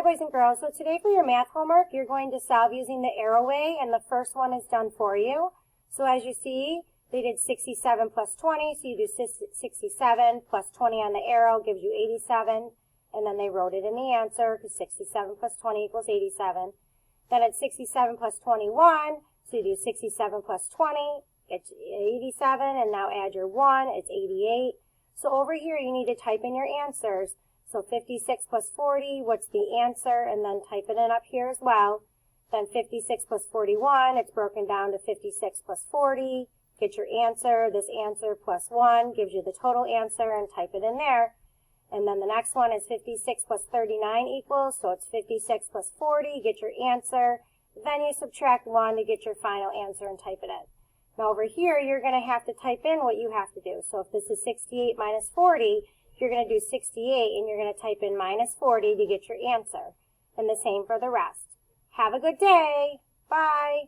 boys and girls. So today for your math homework, you're going to solve using the arrow way, and the first one is done for you. So as you see, they did 67 plus 20, so you do 67 plus 20 on the arrow gives you 87, and then they wrote it in the answer because 67 plus 20 equals 87. Then it's 67 plus 21, so you do 67 plus 20, it's 87, and now add your 1, it's 88. So over here you need to type in your answers. So 56 plus 40, what's the answer? And then type it in up here as well. Then 56 plus 41, it's broken down to 56 plus 40. Get your answer. This answer plus 1 gives you the total answer, and type it in there. And then the next one is 56 plus 39 equals, so it's 56 plus 40. Get your answer. Then you subtract 1 to get your final answer and type it in. Now over here, you're going to have to type in what you have to do. So if this is 68 minus 40, you're going to do 68, and you're going to type in minus 40 to get your answer. And the same for the rest. Have a good day. Bye.